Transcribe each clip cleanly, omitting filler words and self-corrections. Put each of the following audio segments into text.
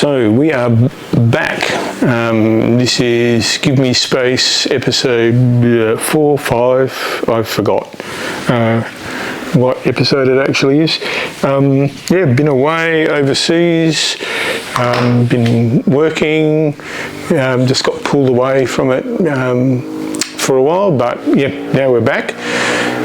So we are back. This is Give Me Space episode 4, 5, I forgot what episode it actually is. Yeah, been away overseas, been working, just got pulled away from it for a while, but yeah, now we're back.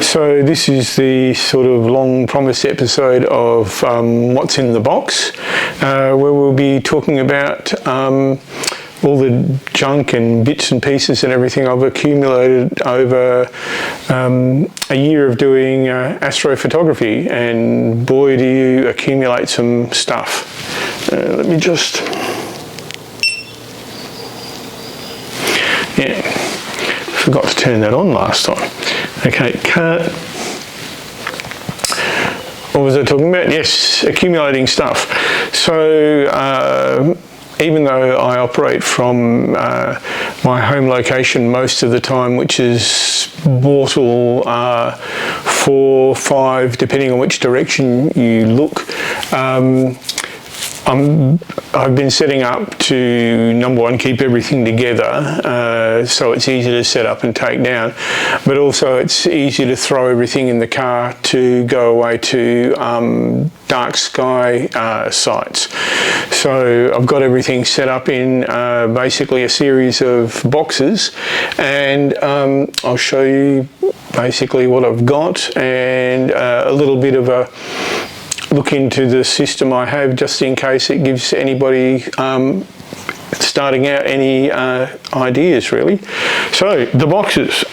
So this is the sort of long promised episode of What's in the Box, where we'll be talking about all the junk and bits and pieces and everything I've accumulated over a year of doing astrophotography, and boy do you accumulate some stuff. Let me just... Yeah, forgot to turn that on last time. Okay, cut. What was I talking about? Yes, accumulating stuff. So even though I operate from my home location most of the time, which is Bortle, 4, 5, depending on which direction you look, I've been setting up to, number one, keep everything together, so it's easy to set up and take down, but also it's easy to throw everything in the car to go away to dark sky sites. So I've got everything set up in basically a series of boxes, and I'll show you basically what I've got and a little bit of a look into the system I have, just in case it gives anybody starting out any ideas, really. So the boxes.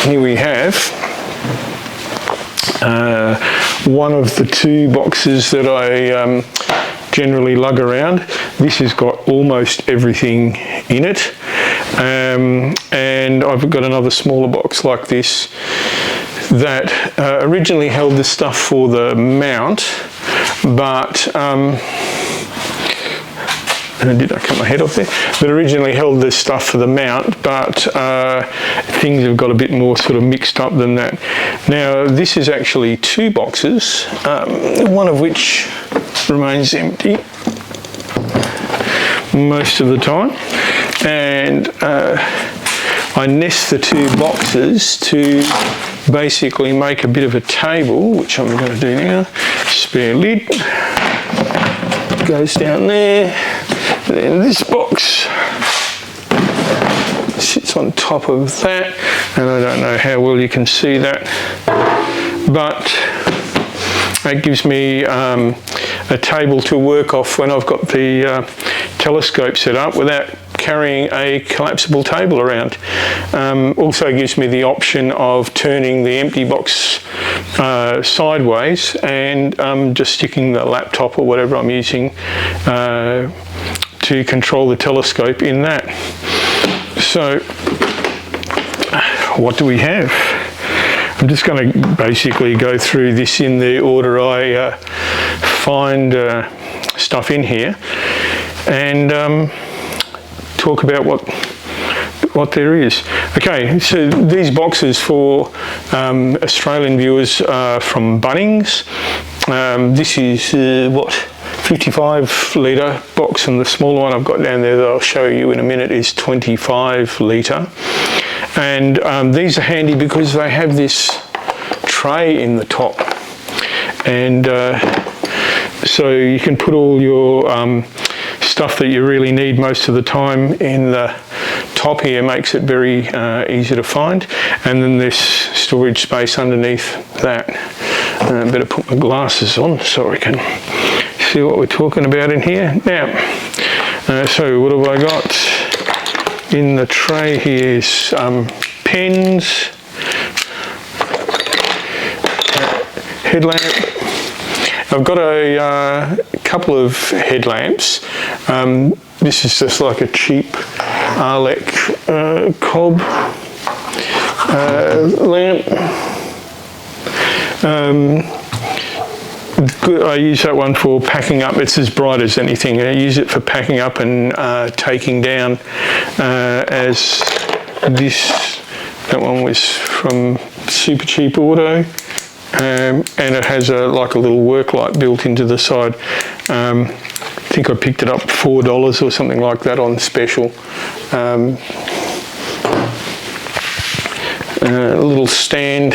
Here we have one of the two boxes that I generally lug around. This has got almost everything in it, and I've got another smaller box like this that originally held the stuff for the mount, but did I cut my head off there? But originally held this stuff for the mount, but things have got a bit more sort of mixed up than that. Now this is actually two boxes, one of which remains empty most of the time, and I nest the two boxes to basically make a bit of a table, which I'm going to do now. Spare lid goes down there, then this box sits on top of that, and I don't know how well you can see that, but it gives me a table to work off when I've got the telescope set up without carrying a collapsible table around. Also gives me the option of turning the empty box sideways and just sticking the laptop or whatever I'm using to control the telescope in that. So what do we have? I'm just going to basically go through this in the order I find stuff in here, and talk about what there is. Okay, so these boxes for Australian viewers from Bunnings. This is what, 55 litre box, and the smaller one I've got down there that I'll show you in a minute is 25 litre. And these are handy because they have this tray in the top, and so you can put all your stuff that you really need most of the time in the top here. Makes it very easy to find, and then there's storage space underneath that. Better put my glasses on so I can see what we're talking about in here. Now, so what have I got in the tray here? Is pens, headlamp. I've got a couple of headlamps. This is just like a cheap Arlec cob lamp. I use that one for packing up. It's as bright as anything. I use it for packing up and taking down, as this, that one was from Super Cheap Auto. and it has like a little work light built into the side. I think I picked it up $4 or something like that on special. A little stand.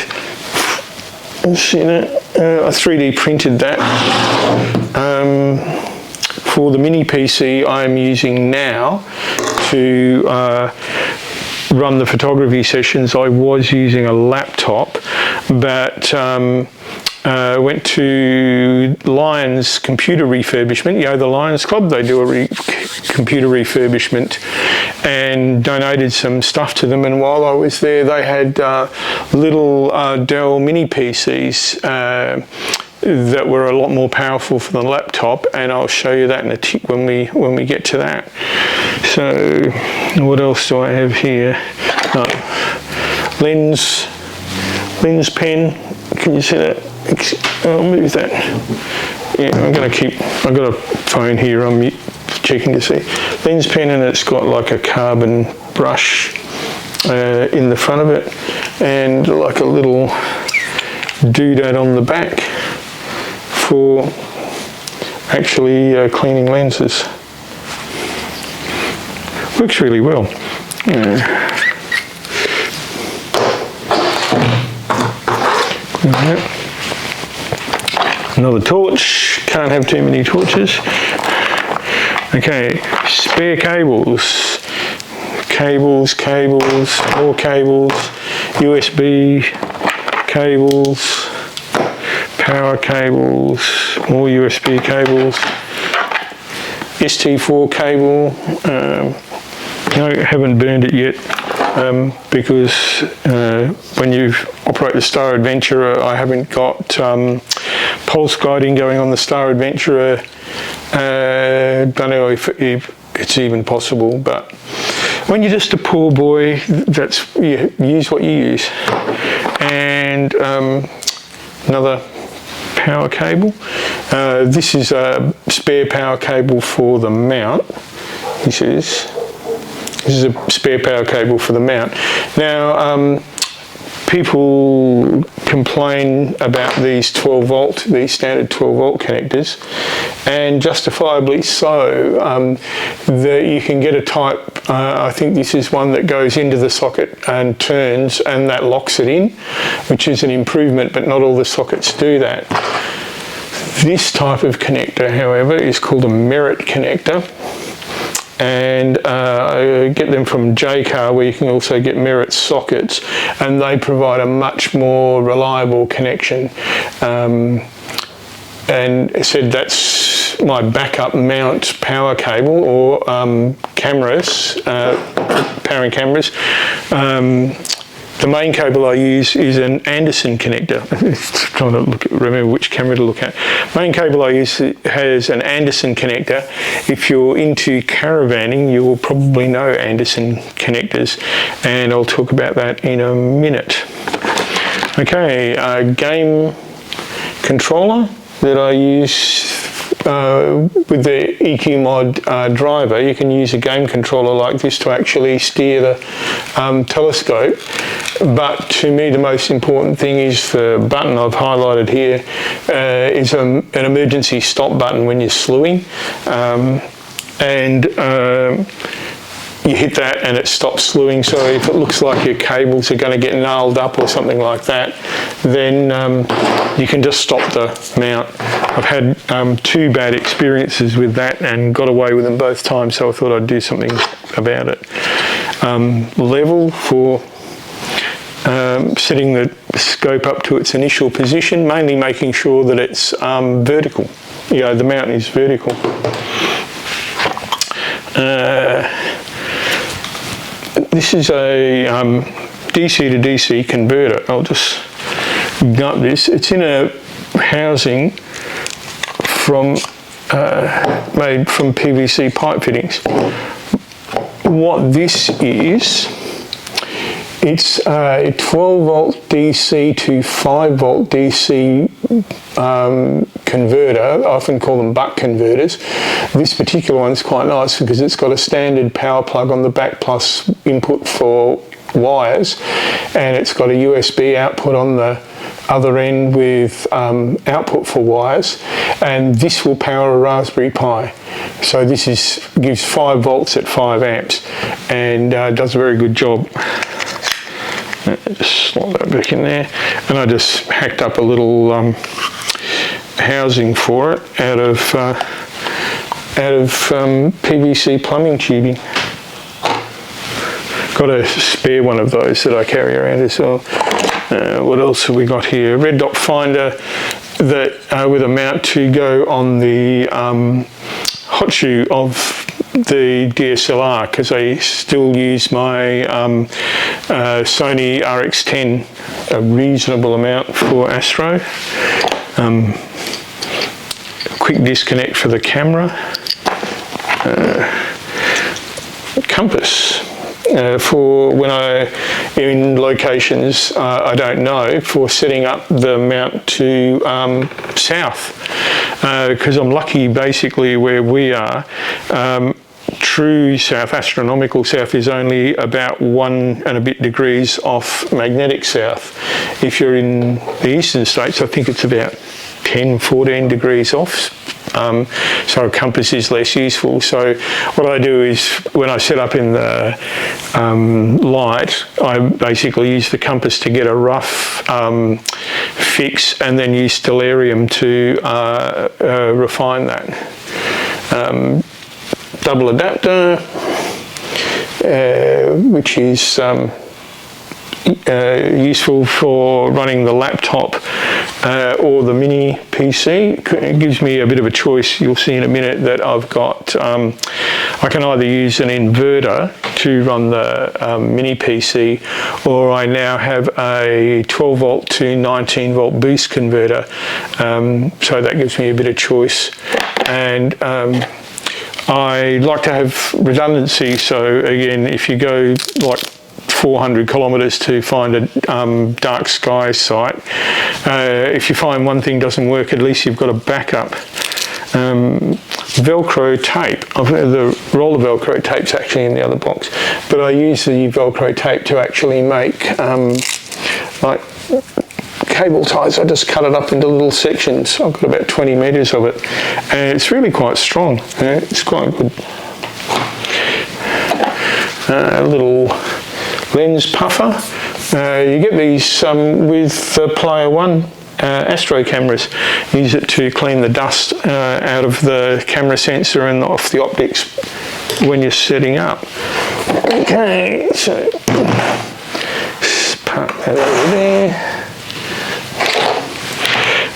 I 3D printed that. For the mini PC I'm using now to run the photography sessions, I was using a laptop, but went to Lions computer refurbishment, the Lions Club, they do a computer refurbishment, and donated some stuff to them. And while I was there, they had little Dell mini PCs that were a lot more powerful for the laptop, and I'll show you that in a tick when we get to that. So what else do I have here? Lens pen. Can you see that? I'll move that. Yeah, I've got a phone here, I'm checking to see. Lens pen, and it's got like a carbon brush in the front of it, and like a little doodad on the back for actually cleaning lenses. Works really well. Another torch, can't have too many torches. Okay, spare cables, more cables, USB cables, power cables, more USB cables, ST4 cable. I haven't burned it yet because when you operate the Star Adventurer, I haven't got pulse guiding going on the Star Adventurer. Don't know if it's even possible, but when you're just a poor boy, you use what you use. And another power cable. This is a spare power cable for the mount. This is a spare power cable for the mount. Now, people complain about these 12 volt, these standard 12 volt connectors, and justifiably so. That you can get a type, I think this is one that goes into the socket and turns, and that locks it in, which is an improvement, but not all the sockets do that. This type of connector, however, is called a merit connector. And I get them from J-Car, where you can also get Merit sockets, and they provide a much more reliable connection. And it said that's my backup mount power cable, or cameras, powering cameras. The main cable I use is an Anderson connector. Trying to remember which camera to look at. Main cable I use has an Anderson connector. If you're into caravanning, you will probably know Anderson connectors, and I'll talk about that in a minute. Okay, a game controller that I use with the EQ Mod driver. You can use a game controller like this to actually steer the telescope, but to me the most important thing is the button I've highlighted here is an emergency stop button when you're slewing, and you hit that and it stops slewing. So if it looks like your cables are going to get nailed up or something like that, then you can just stop the mount. I've had 2 bad experiences with that and got away with them both times, so I thought I'd do something about it. Level for setting the scope up to its initial position, mainly making sure that it's vertical. The mount is vertical. This is a DC to DC converter. I'll just gut this. It's in a housing made from PVC pipe fittings. What this is, it's a 12 volt DC to 5 volt DC converter. I often call them buck converters. This particular one's quite nice because it's got a standard power plug on the back plus input for wires, and it's got a USB output on the other end with output for wires, and this will power a Raspberry Pi. So this gives 5 volts at 5 amps and does a very good job. Just slot that back in there, and I just hacked up a little housing for it out of PVC plumbing tubing. Got a spare one of those that I carry around as well. What else have we got here? Red dot finder that with a mount to go on the hot shoe of the DSLR, because I still use my Sony RX10 a reasonable amount for Astro. Quick disconnect for the camera. Compass. For when in locations I don't know, for setting up the mount to south, because I'm lucky basically where we are. True south, astronomical south, is only about 1 and a bit degrees off magnetic south. If you're in the eastern states, I think it's about 10, 14 degrees off. So a compass is less useful. So what I do is, when I set up in the light, I basically use the compass to get a rough fix, and then use stellarium to refine that. Double adapter, which is useful for running the laptop or the mini PC. It gives me a bit of a choice. You'll see in a minute that I've got, I can either use an inverter to run the mini PC, or I now have a 12 volt to 19 volt boost converter. So that gives me a bit of choice. And I like to have redundancy, so again, if you go like 400 kilometres to find a dark sky site, if you find one thing doesn't work, at least you've got a backup. Velcro tape, the roll of Velcro tape's actually in the other box, but I use the Velcro tape to actually make like cable ties. I just cut it up into little sections. I've got about 20 metres of it, and it's really quite strong. It's quite good. A little lens puffer. You get these with Player One Astro cameras. Use it to clean the dust out of the camera sensor and off the optics when you're setting up. Okay, so just park that over there.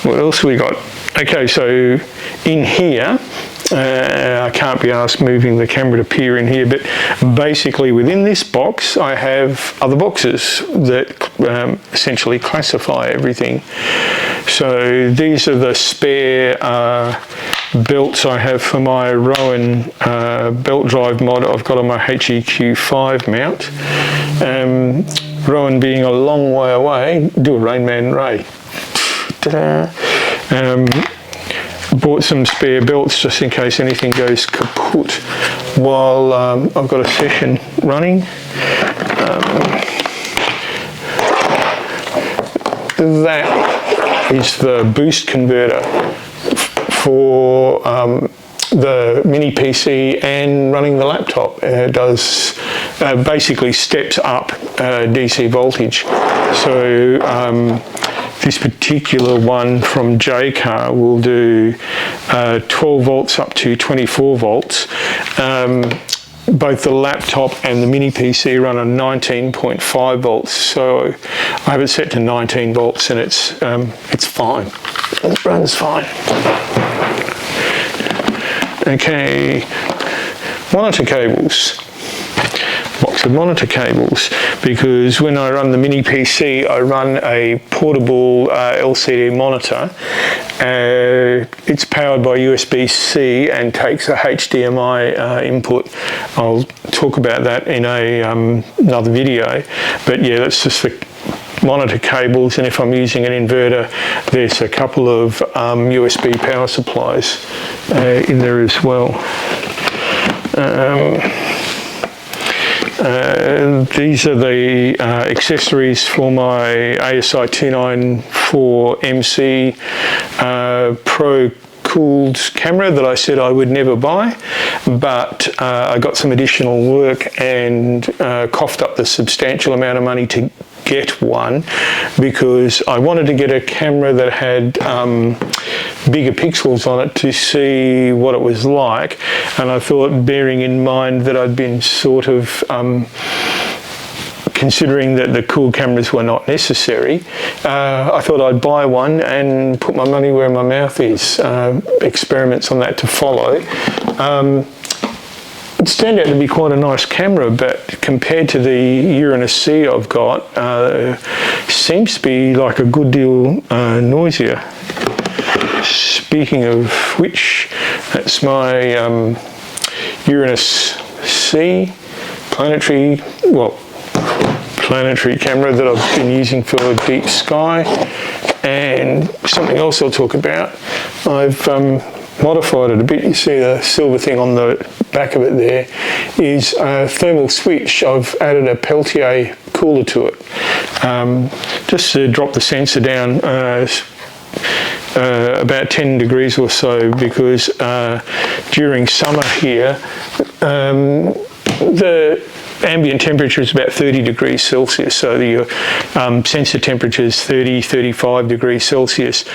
What else have we got? Okay, so in here, I can't be asked moving the camera to peer in here, but basically within this box I have other boxes that essentially classify everything. So these are the spare belts I have for my Rowan belt drive mod I've got on my HEQ5 mount. Rowan being a long way away, do a Rain Man Ray. Bought some spare belts just in case anything goes kaput while I've got a session running. That is the boost converter for the mini PC and running the laptop. It does basically steps up DC voltage. So this particular one from J-Car will do 12 volts up to 24 volts. Both the laptop and the mini PC run on 19.5 volts, so I have it set to 19 volts, and it's fine. It runs fine. Okay, monitor cables. Box of monitor cables, because when I run the mini PC I run a portable LCD monitor. It's powered by USB-C and takes a HDMI input. I'll talk about that in another video, but yeah, that's just the monitor cables, and if I'm using an inverter there's a couple of USB power supplies in there as well. These are the accessories for my ASI 294MC Pro cooled camera that I said I would never buy, but I got some additional work and coughed up the substantial amount of money to get one, because I wanted to get a camera that had bigger pixels on it to see what it was like. And I thought, bearing in mind that I'd been sort of considering that the cool cameras were not necessary, I thought I'd buy one and put my money where my mouth is. Experiments on that to follow. It's turned out to be quite a nice camera, but compared to the Uranus C I've got, seems to be like a good deal noisier. Speaking of which, that's my Uranus C planetary camera that I've been using for deep sky. And something else I'll talk about, I've modified it a bit. You see the silver thing on the back of it there is a thermal switch. I've added a Peltier cooler to it, just to drop the sensor down about 10 degrees or so, because during summer here the ambient temperature is about 30 degrees Celsius, so the sensor temperature is 30-35 degrees Celsius.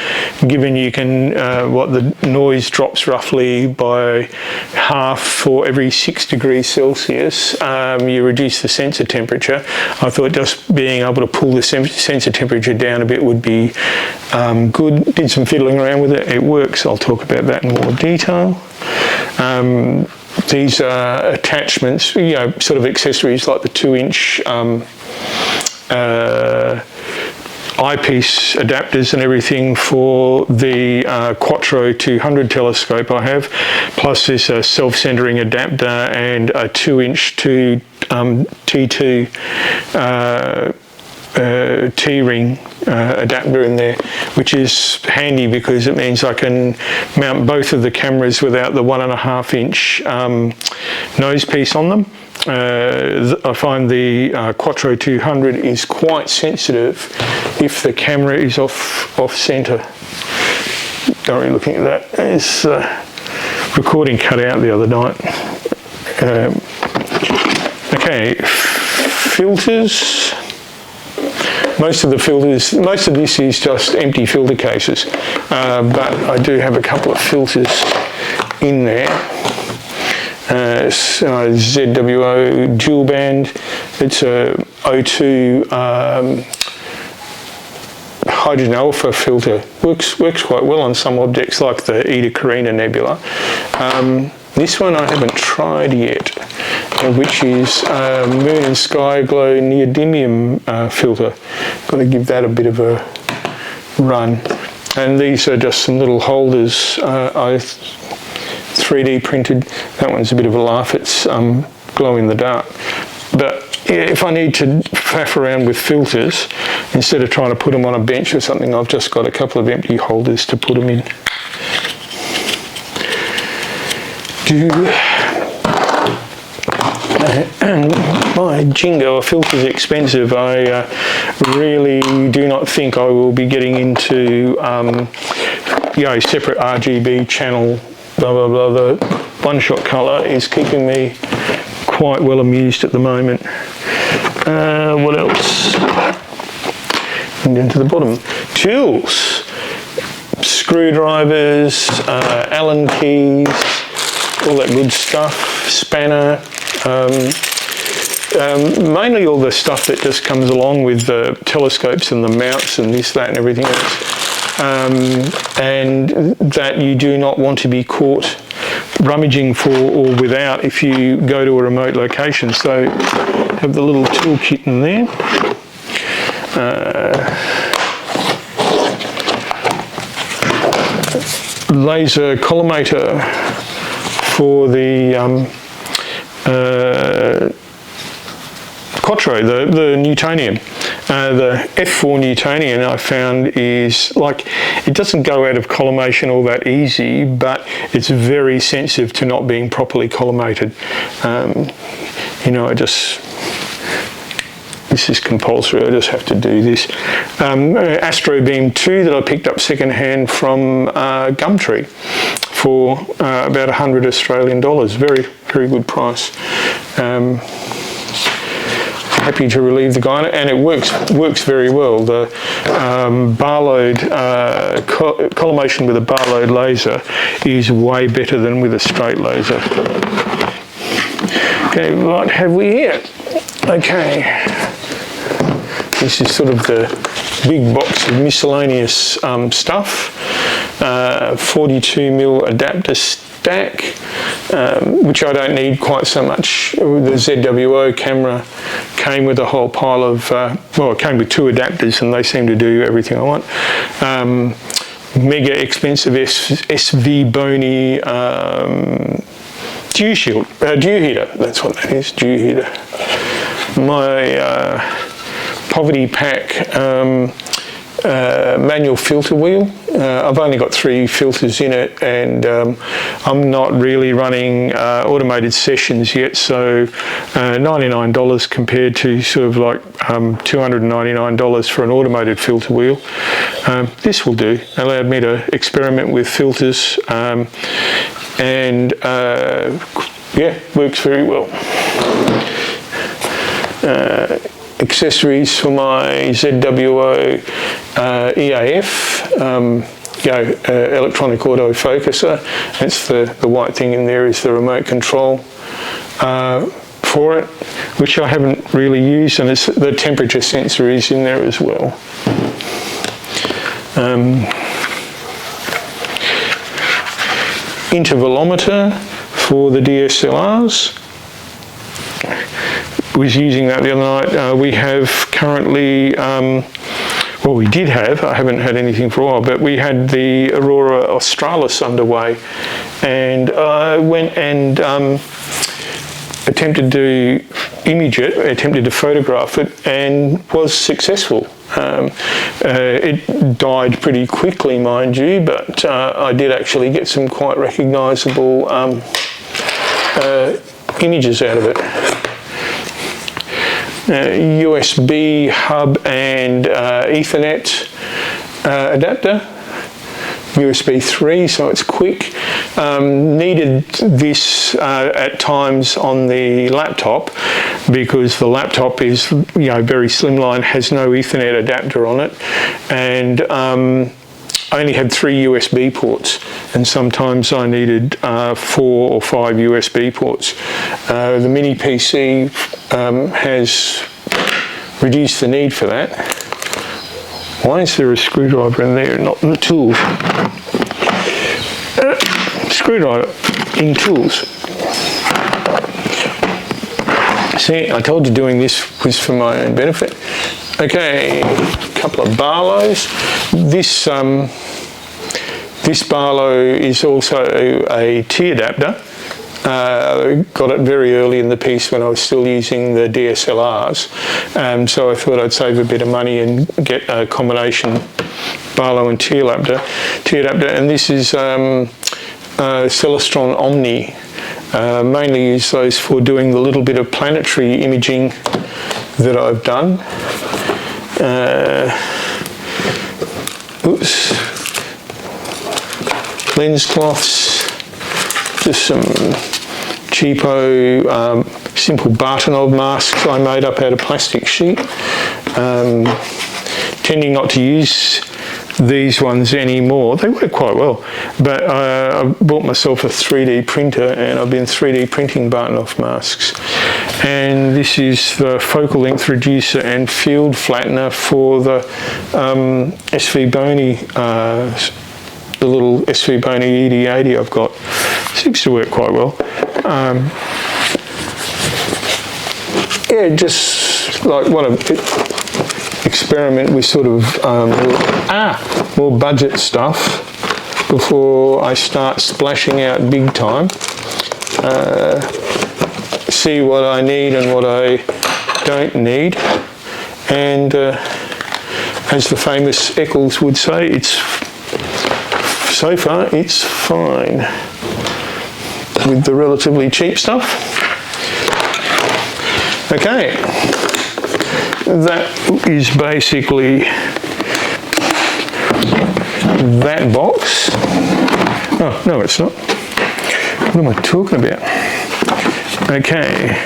Given you can, the noise drops roughly by half for every 6 degrees Celsius, you reduce the sensor temperature. I thought just being able to pull the sensor temperature down a bit would be good. Did some fiddling around with it. It works. I'll talk about that in more detail. These are attachments, sort of accessories like the 2-inch eyepiece adapters and everything for the Quattro 200 telescope I have, plus this self-centering adapter and a 2-inch to T2 T-ring adapter in there, which is handy because it means I can mount both of the cameras without the 1.5-inch nose piece on them. I find the Quattro 200 is quite sensitive if the camera is off center. Don't really looking at that. It's recording cut out the other night. Okay, filters. Most of this is just empty filter cases, but I do have a couple of filters in there. ZWO dual band. It's a O2 hydrogen alpha filter. Works quite well on some objects like the Eta Carina Nebula. This one I haven't tried yet, which is Moon and Sky Glow neodymium filter. Got to give that a bit of a run. And these are just some little holders I 3D printed. That one's a bit of a laugh. It's glow in the dark. But yeah, if I need to faff around with filters, instead of trying to put them on a bench or something, I've just got a couple of empty holders to put them in. My jingo, a filter's expensive. I really do not think I will be getting into separate RGB channel, blah blah blah. The one-shot colour is keeping me quite well amused at the moment. What else? And down to the bottom. Tools, screwdrivers, Allen keys, all that good stuff. Spanner. Mainly all the stuff that just comes along with the telescopes and the mounts and this, that and everything else, and that you do not want to be caught rummaging for or without if you go to a remote location. So have the little toolkit in there. Laser collimator for the Quattro, the Newtonian. The F4 Newtonian I found is like, it doesn't go out of collimation all that easy, but it's very sensitive to not being properly collimated. You know, this is compulsory, I just have to do this. Astro Beam 2 that I picked up secondhand from Gumtree for about 100 Australian dollars. Very, very good price. Happy to relieve the guy, and it works very well. The bar load collimation with a bar load laser is way better than with a straight laser. Okay, what have we here? Okay, this is sort of the big box of miscellaneous stuff. 42mm adapter stack, which I don't need quite so much. The ZWO camera came with a whole pile of, well, it came with 2 adapters and they seem to do everything I want. Mega expensive SV Boney dew heater, that's what that is, dew heater. My Poverty Pack manual filter wheel. I've only got 3 filters in it, and I'm not really running automated sessions yet, so $99 compared to sort of like $299 for an automated filter wheel. This will do. Allowed me to experiment with filters, and yeah, works very well. Accessories for my ZWO EAF, electronic auto focuser. That's the white thing in there is the remote control for it, which I haven't really used, and the temperature sensor is in there as well. Intervalometer for the DSLRs. Was using that the other night. We have currently, well, we did have, I haven't had anything for a while, but we had the Aurora Australis underway, and I went and attempted to image it, attempted to photograph it, and was successful. It died pretty quickly, mind you, but I did actually get some quite recognisable images out of it. USB hub and Ethernet adapter, USB 3, so it's quick. Needed this at times on the laptop because the laptop is, you know, very slimline, has no Ethernet adapter on it, and I only had 3 USB ports, and sometimes I needed 4 or 5 USB ports. The mini PC has reduced the need for that. Why is there a screwdriver in there, not in the tools? Screwdriver in tools. See, I told you doing this was for my own benefit. Okay, a couple of Barlows. This Barlow is also a T adapter. Got it very early in the piece when I was still using the DSLRs, so I thought I'd save a bit of money and get a combination Barlow and T adapter. And this is Celestron Omni. Mainly use those for doing the little bit of planetary imaging that I've done. Lens cloths, just some cheapo simple Bartonov masks I made up out of plastic sheet. Tending not to use these ones anymore. They work quite well, but I bought myself a 3D printer and I've been 3D printing Bartonov masks. And this is the focal length reducer and field flattener for the SV Boney, the little SV Boney ED80 I've got. Seems to work quite well. Yeah, just like want to experiment with sort of more budget stuff before I start splashing out big time. See what I need and what I don't need, and as the famous Eccles would say, so far it's fine with the relatively cheap stuff. Okay, that is basically that box. Oh, no, it's not. What am I talking about? Okay,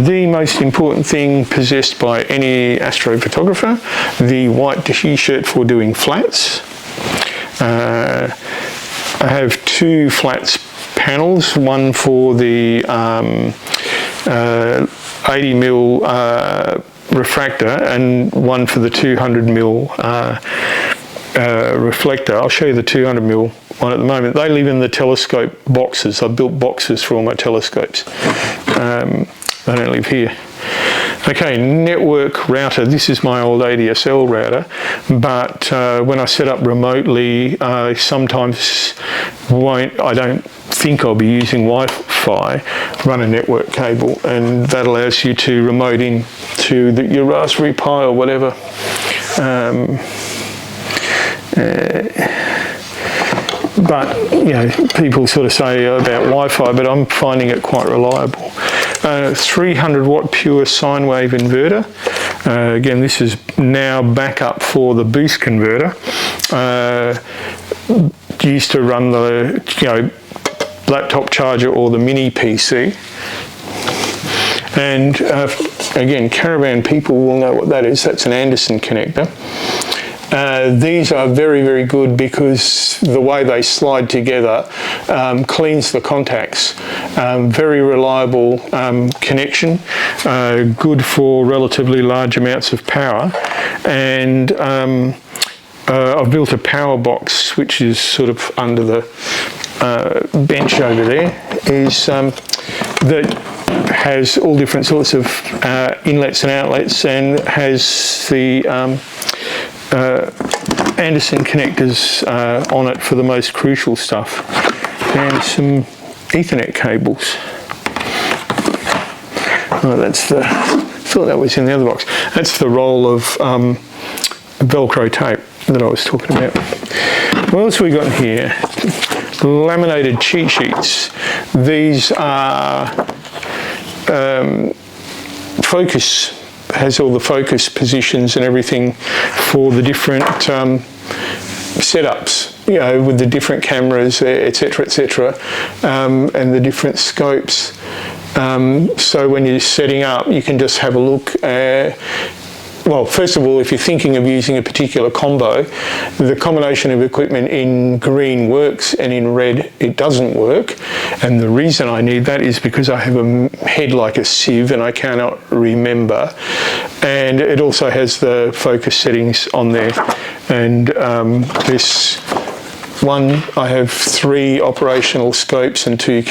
the most important thing possessed by any astrophotographer, the white t-shirt for doing flats. I have 2 flats panels, one for the 80mm refractor and one for the 200mm reflector. I'll show you the 200mm one at the moment. They live in the telescope boxes. I've built boxes for all my telescopes. They don't live here. Okay, network router. This is my old ADSL router, but when I set up remotely, sometimes I don't think I'll be using Wi-Fi, run a network cable, and that allows you to remote in to your Raspberry Pi or whatever. But, you know, people sort of say about Wi-Fi, but I'm finding it quite reliable. 300 watt pure sine wave inverter. Again, this is now backup for the boost converter. Used to run the, laptop charger or the mini PC. And again, caravan people will know what that is. That's an Anderson connector. These are very, very good because the way they slide together cleans the contacts. Very reliable connection, good for relatively large amounts of power. And I've built a power box, which is sort of under the bench over there, that has all different sorts of inlets and outlets, and has the Anderson connectors on it for the most crucial stuff, and some Ethernet cables. Oh, that's the, I thought that was in the other box. That's the roll of Velcro tape that I was talking about. What else have we got here? Laminated cheat sheets. These are focus, has all the focus positions and everything for the different setups, with the different cameras, etc., etc., and the different scopes. So when you're setting up, you can just have a look. Well, first of all, if you're thinking of using a particular combo, the combination of equipment in green works and in red it doesn't work. And the reason I need that is because I have a head like a sieve and I cannot remember. And it also has the focus settings on there. And this one, I have 3 operational scopes and 3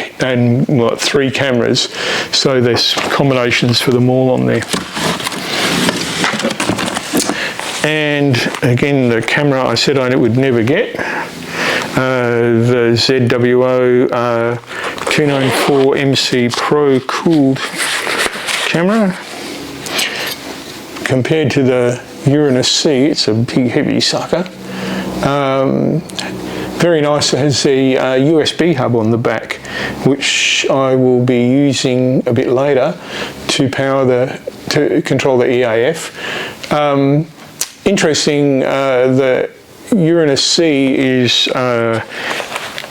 cameras. So there's combinations for them all on there. And again, the camera I said I would never get, the ZWO 294 MC Pro cooled camera. Compared to the Uranus C, it's a big heavy sucker. Very nice. It has a USB hub on the back, which I will be using a bit later to to control the EAF. Interesting, the Uranus C is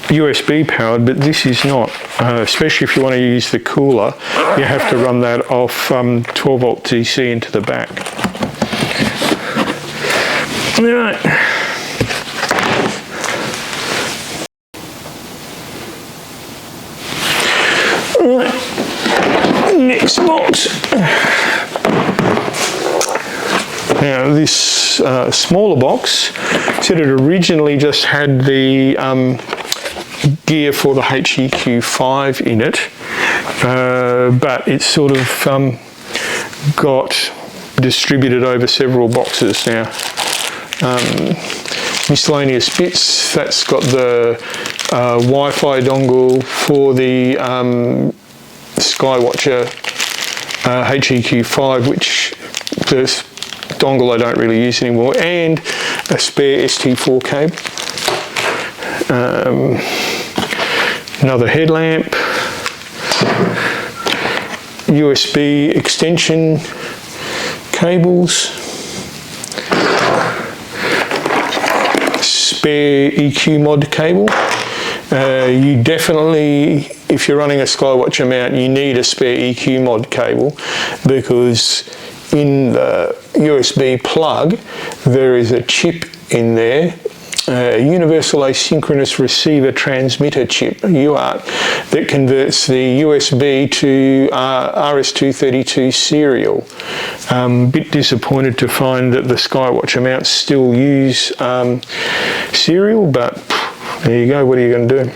USB powered, but this is not, especially if you want to use the cooler, you have to run that off 12 volt DC into the back. All right. All right. Next box. Now this smaller box, said it originally just had the gear for the HEQ5 in it, but it's sort of got distributed over several boxes now. Miscellaneous bits, that's got the Wi-Fi dongle for the Skywatcher HEQ5, which this dongle I don't really use anymore, and a spare ST4 cable. Another headlamp, USB extension cables, spare EQ mod cable. You definitely, if you're running a Skywatcher mount, you need a spare EQ mod cable, because in the USB plug there is a chip in there, a universal asynchronous receiver transmitter chip, UART, that converts the USB to RS-232 serial. Bit disappointed to find that the Skywatcher mounts still use serial, but there you go, what are you going to do?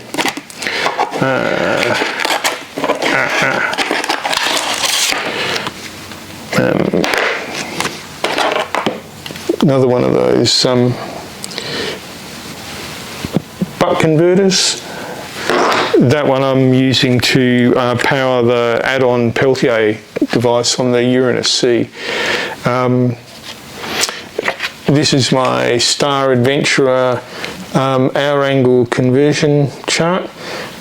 Another one of those buck converters. That one I'm using to power the add-on Peltier device on the Uranus C. This is my Star Adventurer hour angle conversion chart.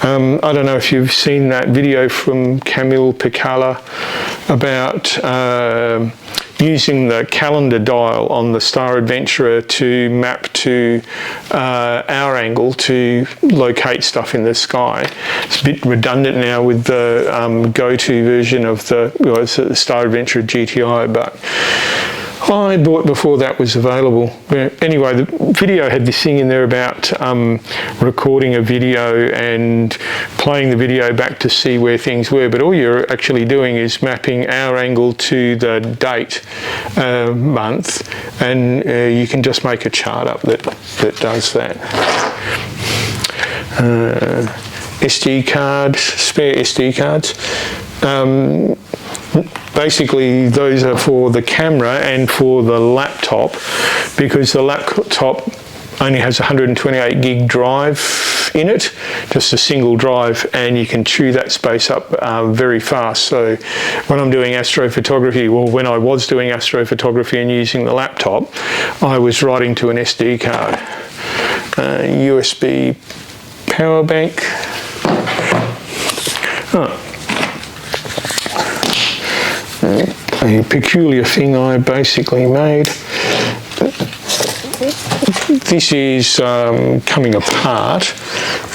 I don't know if you've seen that video from Camille Picala about using the calendar dial on the Star Adventurer to map to hour angle to locate stuff in the sky. It's a bit redundant now with the go-to version of the, well, it's the Star Adventurer GTI, but I bought before that was available. Anyway, the video had this thing in there about recording a video and playing the video back to see where things were, but all you're actually doing is mapping hour angle to the date, month, and you can just make a chart up that does that. SD cards, spare SD cards. Basically those are for the camera and for the laptop, because the laptop only has 128 gig drive in it, just a single drive, and you can chew that space up very fast. So when I'm doing astrophotography, well, when I was doing astrophotography and using the laptop, I was writing to an SD card. USB power bank. A peculiar thing I basically made. This is coming apart.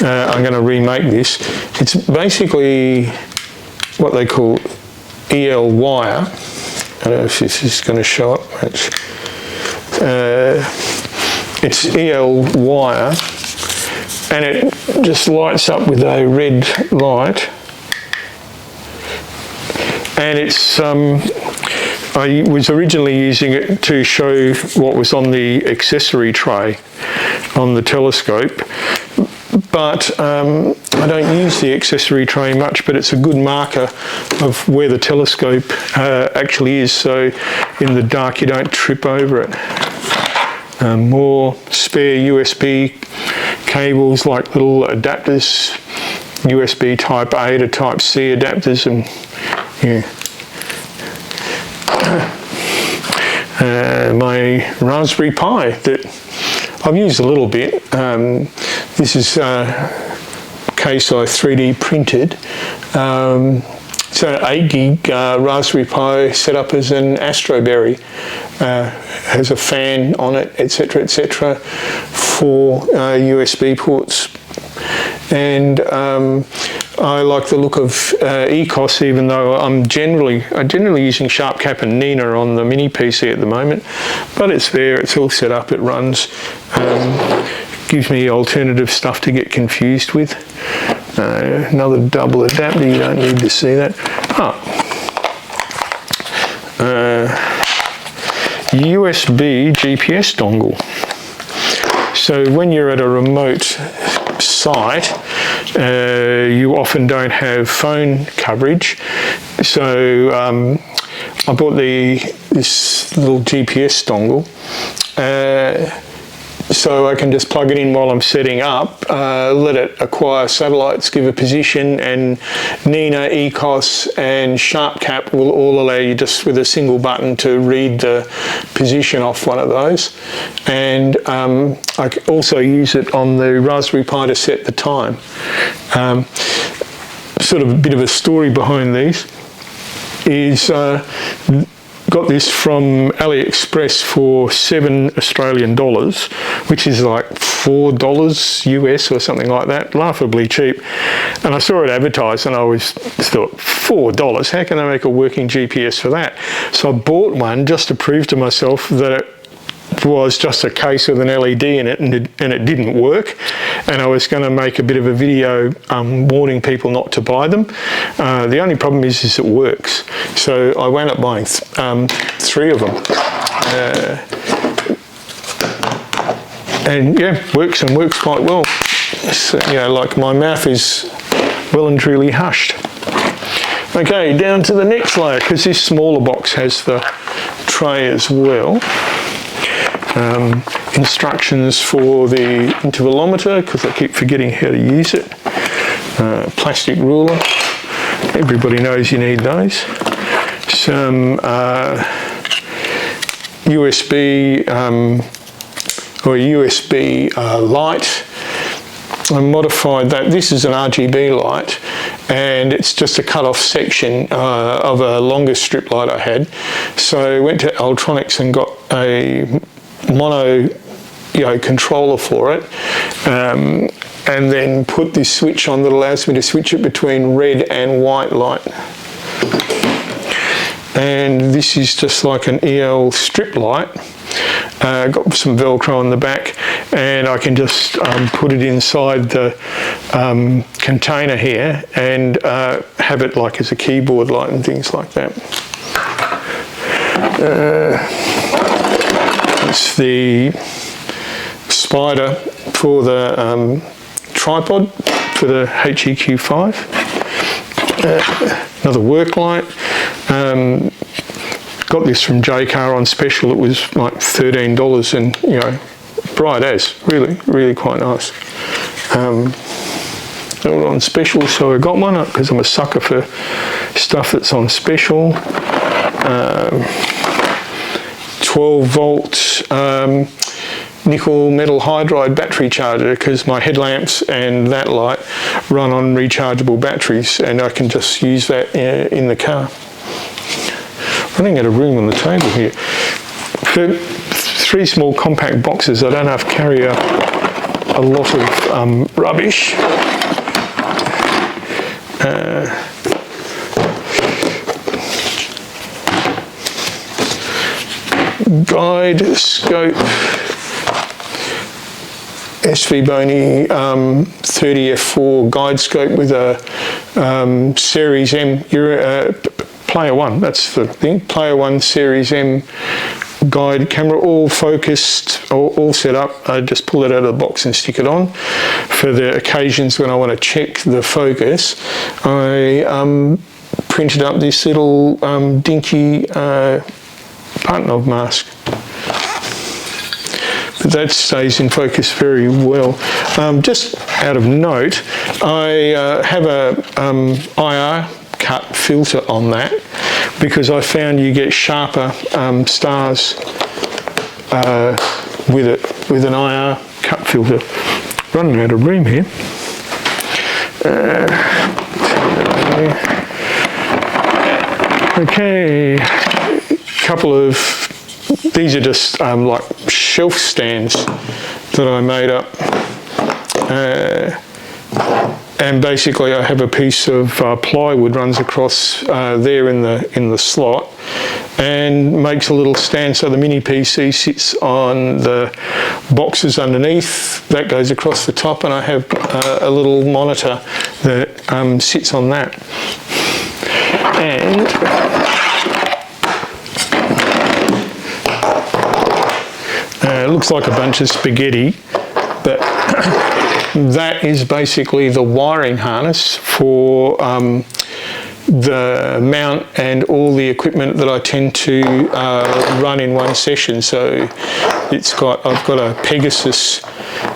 I'm going to remake this. It's basically what they call EL wire. I don't know if this is going to show up much. It's EL wire, and it just lights up with a red light. And it's, I was originally using it to show what was on the accessory tray on the telescope, but I don't use the accessory tray much, but it's a good marker of where the telescope actually is, so in the dark you don't trip over it. More spare USB cables, like little adapters, USB type A to type C adapters, and yeah. My Raspberry Pi that I've used a little bit. This is a case I 3D printed. It's an 8 gig Raspberry Pi set up as an Astroberry. Has a fan on it, etc., for USB ports. And I like the look of ECOS, even though I'm generally using SharpCap and Nina on the mini PC at the moment, but it's there, it's all set up, it runs. Gives me alternative stuff to get confused with. Another double adapter, you don't need to see that. USB GPS dongle. So when you're at a remote site, you often don't have phone coverage. So I bought this little GPS dongle so I can just plug it in while I'm setting up, let it acquire satellites, give a position, and Nina, ECOS and SharpCap will all allow you just with a single button to read the position off one of those. And I can also use it on the Raspberry Pi to set the time. Sort of a bit of a story behind these is got this from AliExpress for $7 Australian, which is like $4 US or something like that, laughably cheap. And I saw it advertised and I always thought, $4, how can I make a working GPS for that? So I bought one just to prove to myself that it was just a case with an LED in it, and it didn't work, and I was going to make a bit of a video warning people not to buy them. The only problem is it works, so I wound up buying 3 of them, and yeah, works and works quite well. So, you know, like my mouth is well and truly hushed. Okay, down to the next layer, because this smaller box has the tray as well. Instructions for the intervalometer, because I keep forgetting how to use it. Plastic ruler, everybody knows you need those. Some USB or USB light. I modified that. This is an RGB light, and it's just a cut-off section of a longer strip light I had. So I went to Ultronics and got a mono controller for it, and then put this switch on that allows me to switch it between red and white light. And this is just like an EL strip light. Got some Velcro on the back, and I can just put it inside the container here and have it like as a keyboard light and things like that. It's the spider for the tripod for the HEQ5. Another work light. Got this from JCar on special. It was like $13, and you know, bright as, really quite nice. They were on special, so I got one because I'm a sucker for stuff that's on special. 12 volt nickel metal hydride battery charger, because my headlamps and that light run on rechargeable batteries, and I can just use that in the car. Running out of room on the table here. For 3 small compact boxes, I don't have to carry a lot of rubbish. Guide scope, SV Boney 30F4 guide scope with a Series M Player 1, that's the thing, Player 1 Series M guide camera, all focused, all set up. I just pull it out of the box and stick it on. For the occasions when I want to check the focus, I printed up this little dinky Partnov mask, but that stays in focus very well. Just out of note, I have a IR cut filter on that, because I found you get sharper stars with it, with an IR cut filter. Running out of room here. Okay. Couple of these are just like shelf stands that I made up, and basically I have a piece of plywood runs across there in the slot, and makes a little stand so the mini PC sits on the boxes underneath. That goes across the top, and I have a little monitor that sits on that. And it looks like a bunch of spaghetti, but that is basically the wiring harness for the mount and all the equipment that I tend to run in one session. So I've got a Pegasus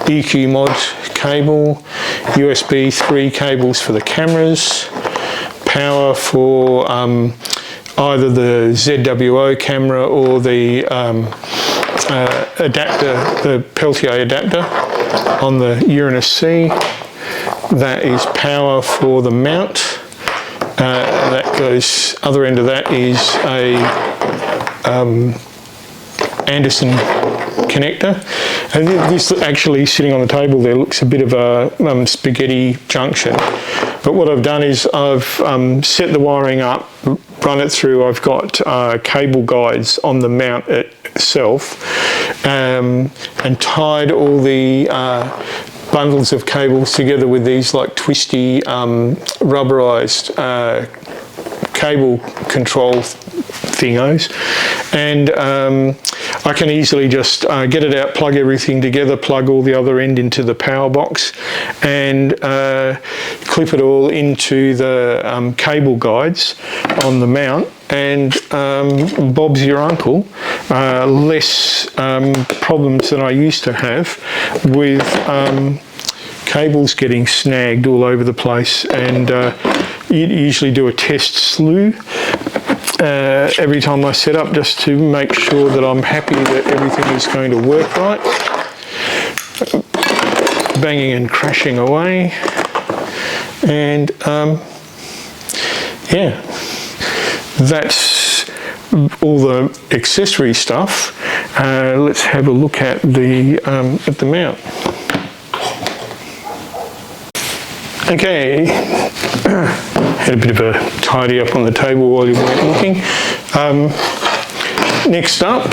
EQ mod cable, USB 3 cables for the cameras, power for either the ZWO camera or the adapter, the Peltier adapter on the Uranus C. That is power for the mount. That goes, other end of that is a Anderson connector, and this actually sitting on the table there looks a bit of a spaghetti junction, but what I've done is I've set the wiring up, run it through. I've got cable guides on the mount itself, and tied all the bundles of cables together with these like twisty rubberized cable control thingos, and I can easily just get it out, plug everything together, plug all the other end into the power box, and clip it all into the cable guides on the mount, and Bob's your uncle. Less problems than I used to have with cables getting snagged all over the place, and you usually do a test slew every time I set up, just to make sure that I'm happy that everything is going to work right. Banging and crashing away, and yeah, that's all the accessory stuff. Let's have a look at the mount. Okay, had a bit of a tidy up on the table while you weren't looking. Next up,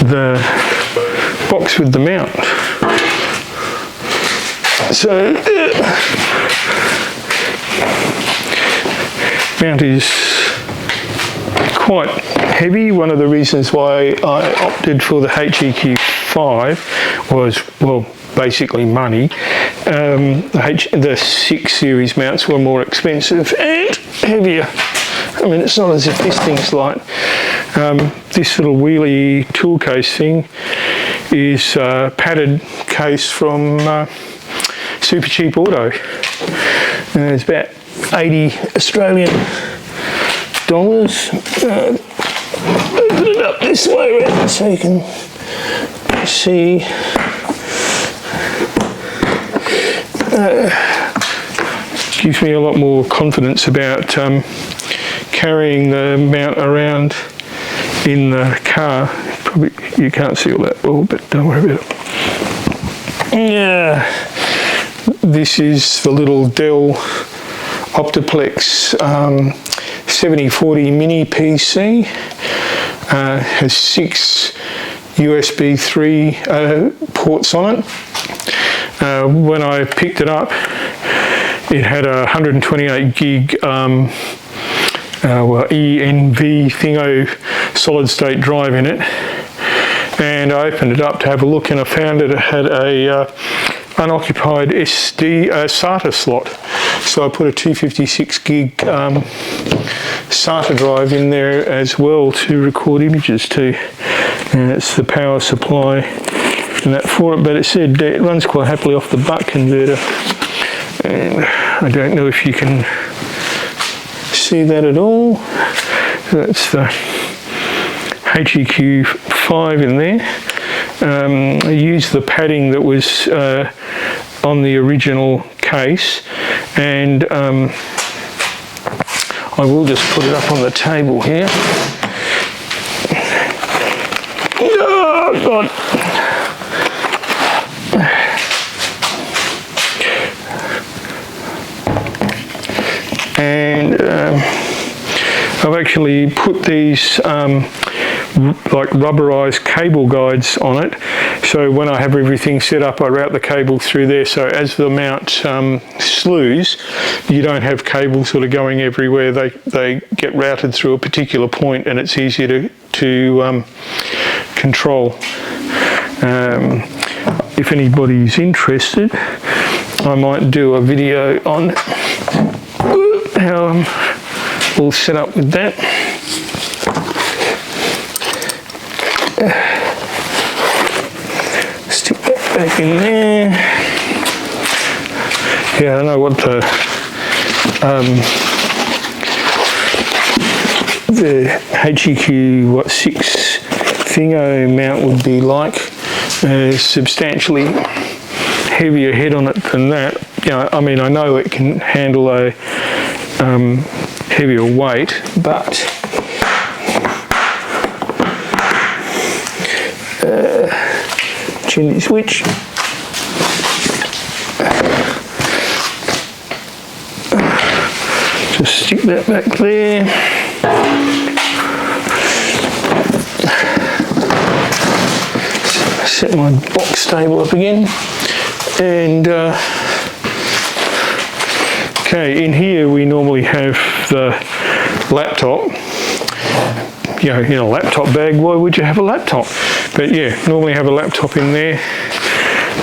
the box with the mount. So, mount is quite heavy. One of the reasons why I opted for the HEQ5 was, well, basically money. The 6 series mounts were more expensive and heavier. I mean, it's not as if this thing's light. This little wheelie tool case thing is a padded case from Super Cheap Auto. It's about 80 Australian dollars. Open it up this way around so you can see. Gives me a lot more confidence about carrying the mount around in the car. Probably you can't see all that well, but don't worry about it. Yeah, this is the little Dell Optiplex 7040 mini PC. Has 6 USB 3 ports on it. When I picked it up, it had a 128 gig ENV Thingo solid state drive in it, and I opened it up to have a look, and I found that it had a unoccupied SD SATA slot. So I put a 256 gig SATA drive in there as well to record images to, and it's the power supply and that for it, but it said it runs quite happily off the buck converter, and I don't know if you can see that at all. That's the HEQ5 in there. I used the padding that was on the original case, and I will just put it up on the table here. Oh God. And I've actually put these like rubberized cable guides on it, so when I have everything set up I route the cable through there, so as the mount slews, you don't have cables sort of going everywhere. They get routed through a particular point, and it's easier to control. If anybody's interested, I might do a video on how I'm all set up with that. Stick that back in there. Yeah, I don't know what the HEQ 6 thingo mount would be like. Substantially heavier head on it than that. You know, I mean, I know it can handle a heavier weight, but chimney switch. Just stick that back there. Set my box table up again, and okay, in here we normally have the laptop. You know, in a laptop bag, why would you have a laptop? But yeah, normally have a laptop in there,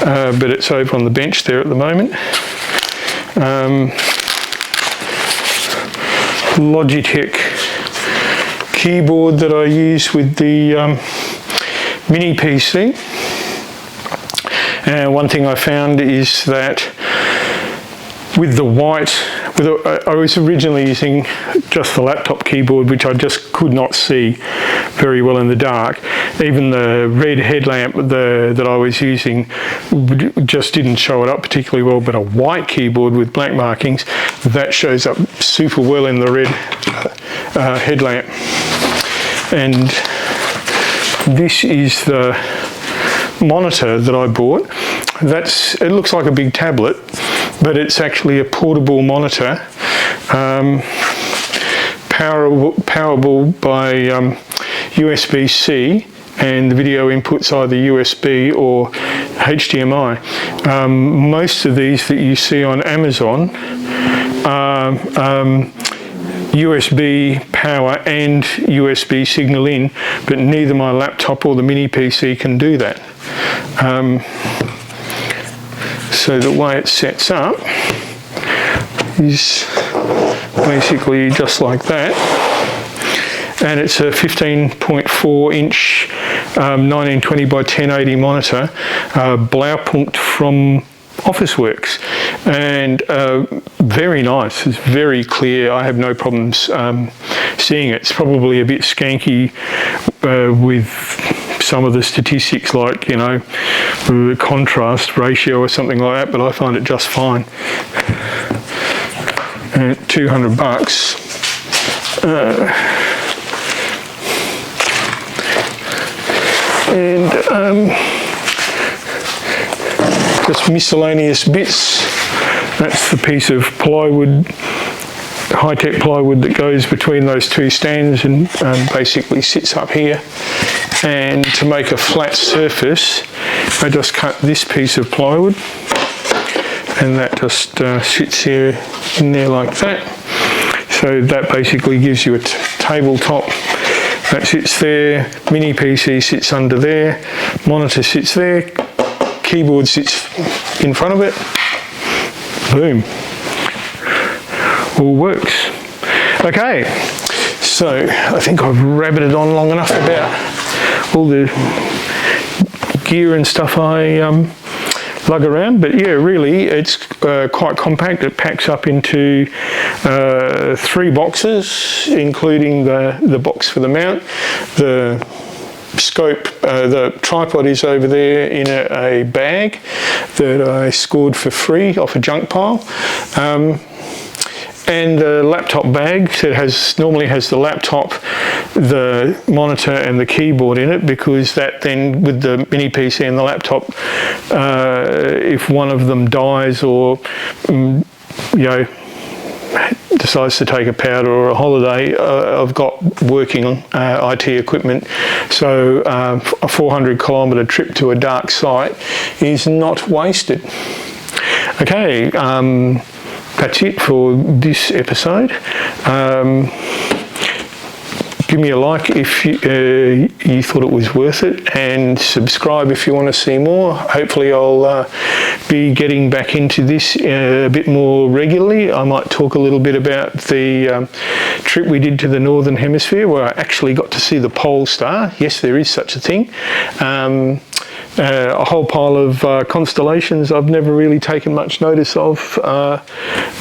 but it's over on the bench there at the moment. Logitech keyboard that I use with the mini PC. One thing I found is that with the white, I was originally using just the laptop keyboard, which I just could not see very well in the dark. Even the red headlamp that I was using just didn't show it up particularly well, but a white keyboard with black markings, that shows up super well in the red headlamp. And this is the monitor that I bought. It looks like a big tablet, but it's actually a portable monitor, powerable by USB-C, and the video input's either USB or HDMI. Most of these that you see on Amazon are USB power and USB signal in, but neither my laptop or the mini PC can do that. So the way it sets up is basically just like that, and it's a 15.4 inch 1920 by 1080 monitor, Blaupunkt from Officeworks, and very nice. It's very clear. I have no problems seeing it. It's probably a bit skanky with some of the statistics, like, you know, the contrast ratio or something like that, but I find it just fine. And $200. Just miscellaneous bits. That's the piece of plywood, high-tech plywood, that goes between those two stands and basically sits up here. And to make a flat surface, I just cut this piece of plywood, and that just sits here in there like that. So that basically gives you a tabletop. That sits there, mini PC sits under there, monitor sits there, keyboard sits in front of it. Boom. All works. Okay, so I think I've rabbited on long enough about all the gear and stuff I lug around, but yeah, really it's quite compact. It packs up into 3 boxes, including the box for the mount. The scope, the tripod is over there in a bag that I scored for free off a junk pile. And the laptop bag, so it normally has the laptop, the monitor and the keyboard in it, because that then, with the mini PC and the laptop, if one of them dies or you know, decides to take a powder or a holiday, I've got working IT equipment, so a 400-kilometre trip to a dark site is not wasted. Okay, that's it for this episode. give me a like if you thought it was worth it, and subscribe if you want to see more. Hopefully I'll be getting back into this a bit more regularly. I might talk a little bit about the trip we did to the Northern Hemisphere, where I actually got to see the pole star. Yes, there is such a thing. A whole pile of constellations I've never really taken much notice of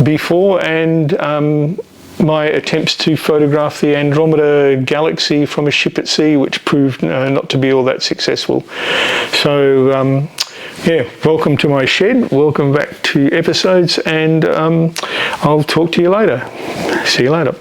before, and my attempts to photograph the Andromeda galaxy from a ship at sea, which proved not to be all that successful. So yeah, welcome to my shed, welcome back to episodes, and I'll talk to you later. See you later.